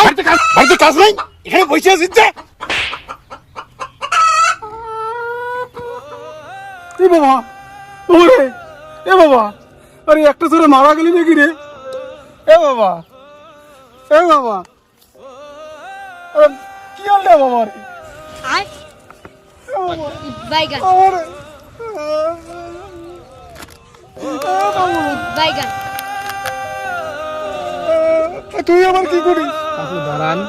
বাড়িতে কাজ নাই, এখানে বসে আছিস যে? এ বাবা, ওরে এ বাবা, আরে একটা ছেলে মারা গেলি নাকি রে? এ বাবা, এ বাবা, কি হল রে বাবা? তুই আবার কি করিস? দাঁড়ান,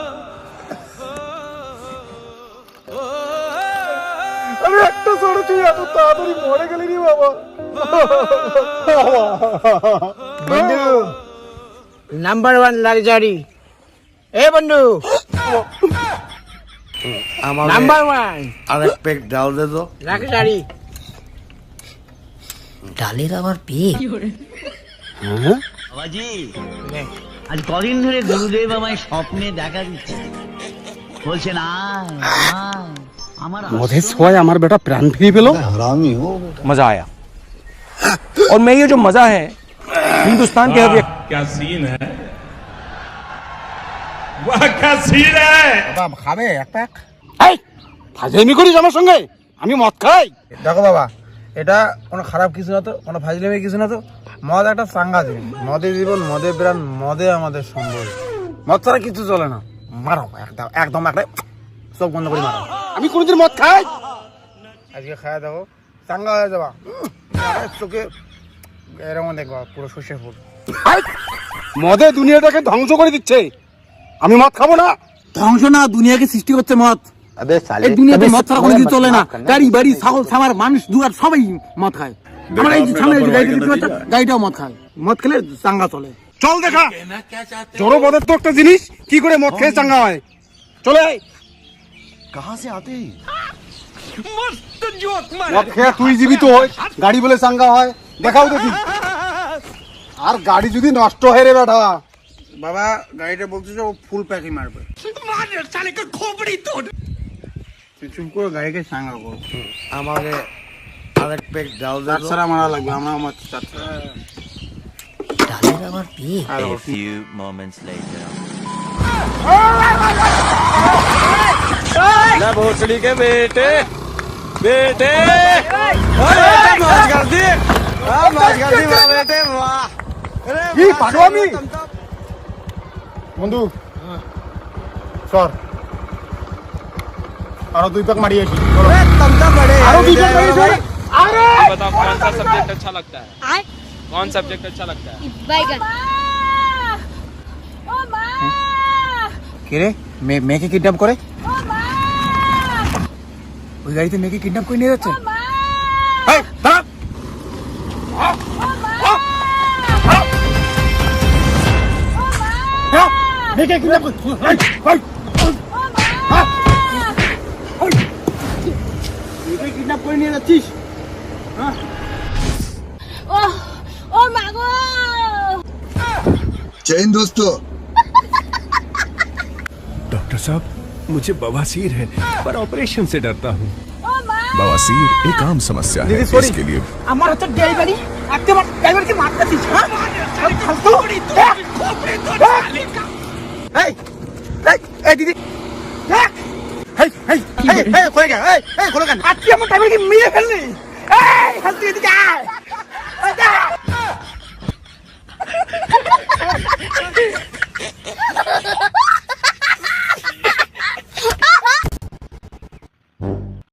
আরে একটা ছোট তুই এত তাড়াতাড়ি মরে গেলি রে বাবা। বন্ধু নাম্বার 1 লাক্সারি। এ বন্ধু নাম্বার 1 আরেক পেক ডাল দে তো। লাক্সারি। ডালের আবার পেট? বাবাজি, আজ কদিন ধরে গুরুদেব আমায় স্বপ্নে দেখা দিচ্ছে, বলছেন আয় আয় আমার মধে ছোঁয়ায় আমার বেটা প্রাণ ফিরে পেল। मजा आया। और मैं ये जो मजा है हिंदुस्तान के हर व्यक्ति क्या सीन है, वाह क्या सीन है। বাবা খাবে এক প্যাক? এই ফাজলামি করিস আমার সঙ্গে? আমি মদ খাই? দেখো বাবা, এটা কোনো খারাপ কিছু না তো, কোনো ফাজলামি কিছু না তো। মদ একটা চাঙ্গা জিনিস, মদের জীবন, মদের প্রাণ, মদে আমাদের সম্বল। মদ ছাড়া কিছু চলে না। মারো একদম একদম একটা চোখ বন্ধ করে মারো। আমি কোনোদিন মদ খাই? আজকে খাওয়া দেখো, চাঙ্গা হয়ে যাবা। চোখে এরকম দেখবা পুরো সর্ষে ফুল। মদে দুনিয়াটাকে ধ্বংস করে দিচ্ছে, আমি মদ খাবো না। ধ্বংস না, দুনিয়াকে সৃষ্টি করছে মদ। এই দুনিয়াতে মদ ছাড়া কোনো কিছু চলে না। গাড়ি বাড়ি ছাগল ছামার মানুষ দুয়ার সবাই মদ খায়। আমরা এই যে সামনে যে গাড়ি দেখতে পাচ্ছ, গাড়িটাও মদ খায়। মদ খেলে চাঙ্গা চলে। চল দেখা, জড় মদের তো একটা জিনিস, কি করে মদ খেয়ে চাঙ্গা হয়। চলে আয়। মদ খেয়ে তুই জীবিত হয়, গাড়ি বলে চাঙ্গা হয়, দেখাও দেখি। আর গাড়ি যদি নষ্ট হয় রে বেটা, বাবা গাড়িটা বলতেছে ও ফুল প্যাকই মারবে। তুই চুপ করে গাড়িকে চাঙ্গা কর। আমাকে আরেক পেক ডাল দে চার তো। ছাড়া মারা লাগবে, আমরা আমার চার ছাড়া। ডালের আবার পেট? A few moments later. ना भोसड़ी के बेटे बेटे मौज कर दी, मौज कर दी वाह बेटे वाह। কি পারো আমি? বন্ধু সর, আরো 2 প্যাক মারি আসি। আরো 2 প্যাক মারি আসি। আরে बताओ कौन सा सब्जेक्ट अच्छा लगता है? कौन सब्जेक्ट अच्छा लगता है? बैगन। ओ माँ, কে রে? মেয়েকে কিডন্যাপ করে? ओ माँ, ওই গাড়িতে মেয়েকে কিডন্যাপ করে নিয়ে যাচ্ছে। माँ, এই দাঁড়া। হ্যাঁ, মেয়েকে কিডন্যাপ কর। এই, এই, মেয়েকে কিডন্যাপ করে নিয়ে যাচ্ছিস? ओ ओ माँ गो। जय हिंद दोस्तों। डॉक्टर साहब, मुझे बवासीर है पर ऑपरेशन से डरता हूँ। ओ माँ, बवासीर एक आम समस्या है। सॉरी। इसके लिए আমার হচ্ছে ডেলিভারি, একদম ড্রাইভারকে মারতেছিস। হ্যাঁ ফালতু। এই এই এই দিদি, দেখ। এই এই এই এই কই গেল? এই খোলো কেন? আজকে আমার ড্রাইভারকে মেরে ফেললি। এই ফালতু, এদিকে আয়। এই যা।